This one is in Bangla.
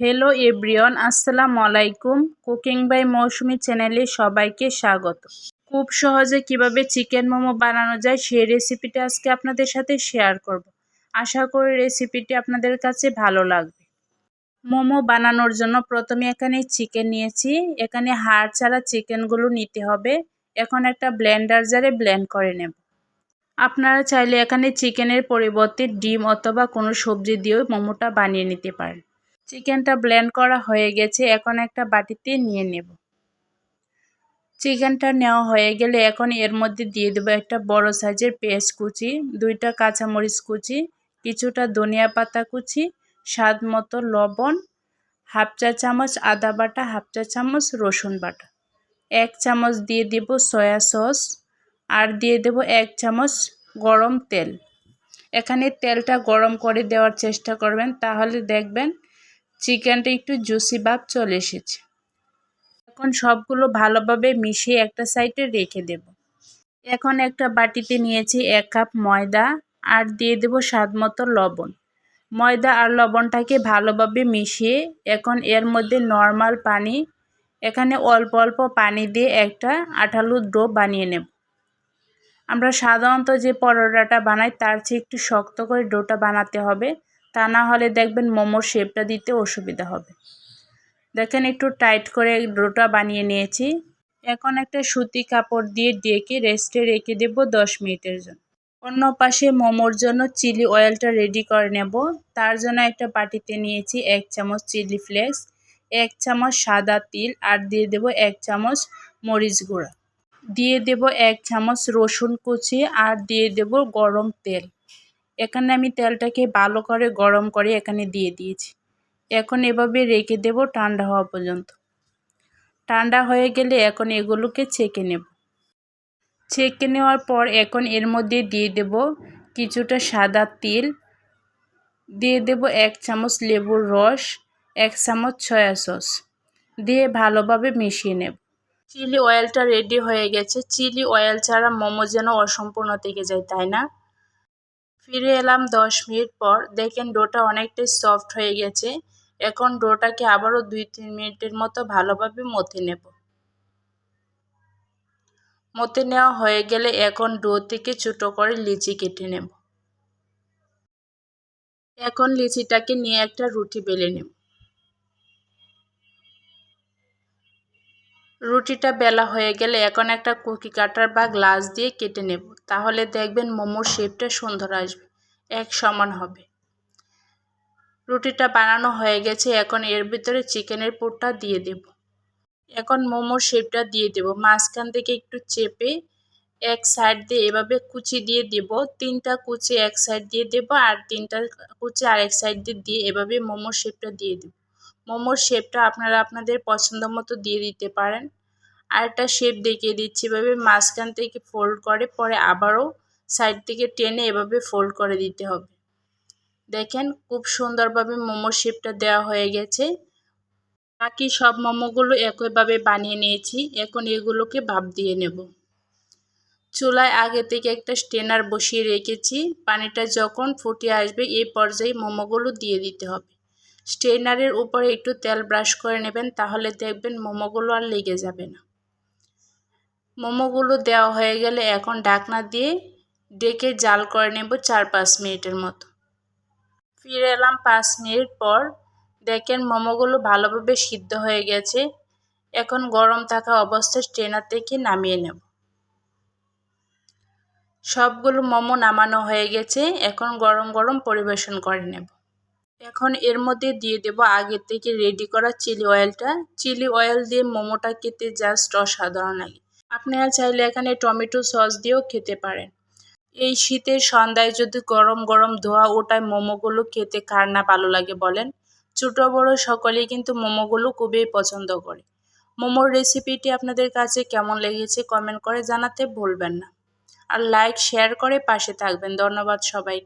হ্যালো এভরিওয়ান, আসসালামু আলাইকুম। কুকিং বাই মৌসুমি চ্যানেলে সবাইকে স্বাগত। খুব সহজে কিভাবে চিকেন মোমো বানানো যায় সেই রেসিপিটা আজকে আপনাদের সাথে শেয়ার করব। আশা করি রেসিপিটি আপনাদের কাছে ভালো লাগবে। মোমো বানানোর জন্য প্রথমে এখানে চিকেন নিয়েছি। এখানে হাড় ছাড়া চিকেনগুলো নিতে হবে। এখন একটা ব্লেন্ডার জারে ব্লেন্ড করে নেব। আপনারা চাইলে এখানে চিকেনের পরিবর্তে ডিম অথবা কোনো সবজি দিয়েও মোমোটা বানিয়ে নিতে পারেন। চিকেনটা ব্লেন্ড করা হয়ে গেছে, এখন একটা বাটিতে নিয়ে নেব। চিকেনটা নেওয়া হয়ে গেলে এখন এর মধ্যে দিয়ে দেবো একটা বড় সাইজের পেঁয়াজ কুচি, 2টা কাঁচামরিচ কুচি, কিছুটা ধনিয়া পাতা কুচি, স্বাদ মতো লবণ, হাফ চা চামচ আদা বাটা, হাফ চা চামচ রসুন বাটা, 1 চামচ দিয়ে দেব সয়া সস, আর দিয়ে দেব 1 চামচ গরম তেল। এখানে তেলটা গরম করে দেওয়ার চেষ্টা করবেন, তাহলে দেখবেন চিকেনটা একটু জুসি ভাব চলে এসেছে। এখন সবগুলো ভালোভাবে মিশিয়ে একটা সাইডে রেখে দেব। এখন একটা বাটিতে নিয়েছি 1 কাপ ময়দা, আর দিয়ে দেব স্বাদ মতো লবণ। ময়দা আর লবণটাকে ভালোভাবে মিশিয়ে এখন এর মধ্যে নর্মাল পানি, এখানে অল্প অল্প পানি দিয়ে একটা আঠালো ডো বানিয়ে নেব। আমরা সাধারণত যে পরোটাটা বানাই তার চেয়ে একটু শক্ত করে ডোটা বানাতে হবে, তা না হলে দেখবেন মোমোর শেপটা দিতে অসুবিধা হবে। দেখেন একটু টাইট করে ডোটা বানিয়ে নিয়েছি। এখন একটা সুতি কাপড় দিয়ে ডেকে রেস্টে রেখে দেব 10 মিনিটের জন্য। অন্য পাশে মোমোর জন্য চিলি অয়েলটা রেডি করে নেব। তার জন্য একটা বাটিতে নিয়েছি 1 চামচ চিলি ফ্লেক্স, 1 চামচ সাদা তিল, আর দিয়ে দেব 1 চামচ মরিচ গুঁড়া, দিয়ে দেব 1 চামচ রসুন কুচি, আর দিয়ে দেব গরম তেল। এখানে আমি তেলটাকে ভালো করে গরম করে এখানে দিয়ে দিয়েছি। এখন এভাবে রেখে দেব ঠান্ডা হওয়া পর্যন্ত। ঠান্ডা হয়ে গেলে এখন এগুলোকে ছেঁকে নেব। ছেঁকে নেওয়ার পর এখন এর মধ্যে দিয়ে দেব কিছুটা সাদা তিল, দিয়ে দেব 1 চামচ লেবুর রস, 1 চামচ সয়া সস, দিয়ে ভালোভাবে মিশিয়ে নেব। চিলি অয়েলটা রেডি হয়ে গেছে। চিলি অয়েল ছাড়া মোমো যেন অসম্পূর্ণ থেকে যায়, তাই না? ফিরে এলাম 10 মিনিট পর। দেখেন ডোটা অনেকটাই সফট হয়ে গেছে। এখন ডোটাকে আবারও 2-3 মিনিটের মতো ভালোভাবে মথে নেব। মথে নেওয়া হয়ে গেলে এখন ডো থেকে ছোটো করে লিচি কেটে নেব। এখন লিচিটাকে নিয়ে একটা রুটি বেলে নেব। রুটিটা বেলা হয়ে গেলে এখন একটা কুকি কাটার বা গ্লাস দিয়ে কেটে নেব, তাহলে দেখবেন মোমোর শেপটা সুন্দর আসবে, এক সমান হবে। রুটিটা বানানো হয়ে গেছে, এখন এর ভিতরে চিকেনের পুরটা দিয়ে দেব। এখন মোমোর শেপটা দিয়ে দেব। মাঝখান থেকে একটু চেপে এক সাইড দিয়ে এভাবে কুচি দিয়ে দেব। 3টা কুচি এক সাইড দিয়ে দেব, আর 3টা কুচি আরেক সাইড দিয়ে এভাবে মোমোর শেপটা দিয়ে দেব। মোমোর শেপটা আপনারা আপনাদের পছন্দ মতো দিয়ে দিতে পারেন। আরেকটা শেপ দেখিয়ে দিচ্ছি, এভাবে মাঝখান থেকে ফোল্ড করে পরে আবারও সাইড থেকে টেনে এভাবে ফোল্ড করে দিতে হবে। দেখেন খুব সুন্দরভাবে মোমোর শেপটা দেওয়া হয়ে গেছে। বাকি সব মোমোগুলো একইভাবে বানিয়ে নিয়েছি। এখন এগুলোকে ভাপ দিয়ে নেব। চুলায় আগে থেকে একটা স্ট্রেনার বসিয়ে রেখেছি। পানিটা যখন ফুটে আসবে এই পর্যায়ে মোমোগুলো দিয়ে দিতে হবে। স্ট্রেনারের উপরে একটু তেল ব্রাশ করে নেবেন, তাহলে দেখবেন মোমোগুলো আর লেগে যাবে না। মোমোগুলো দেওয়া হয়ে গেলে এখন ঢাকনা দিয়ে ডেকে জাল করে নেব 4-5 মিনিটের মতো। ফিরে এলাম 5 মিনিট পর। দেখেন মোমোগুলো ভালোভাবে সিদ্ধ হয়ে গেছে। এখন গরম থাকা অবস্থায় স্ট্রেনার থেকে নামিয়ে নেব। সবগুলো মোমো নামানো হয়ে গেছে, এখন গরম গরম পরিবেশন করে নেব। এখন এর মধ্যে দিয়ে দেব আগে থেকে রেডি করা চিলি অয়েলটা। চিলি অয়েল দিয়ে মোমোটা খেতে জাস্ট অসাধারণ লাগে। আপনারা চাইলে এখানে টমেটো সস দিয়েও খেতে পারেন। এই শীতের সন্ধ্যায় যদি গরম গরম ধোয়া ওঠায় মোমোগুলো খেতে কার না ভালো লাগে বলেন। ছোট বড় সকলেই কিন্তু মোমোগুলো খুবই পছন্দ করে। মোমোর রেসিপিটি আপনাদের কাছে কেমন লেগেছে কমেন্ট করে জানাতে ভুলবেন না, আর লাইক শেয়ার করে পাশে থাকবেন। ধন্যবাদ সবাইকে।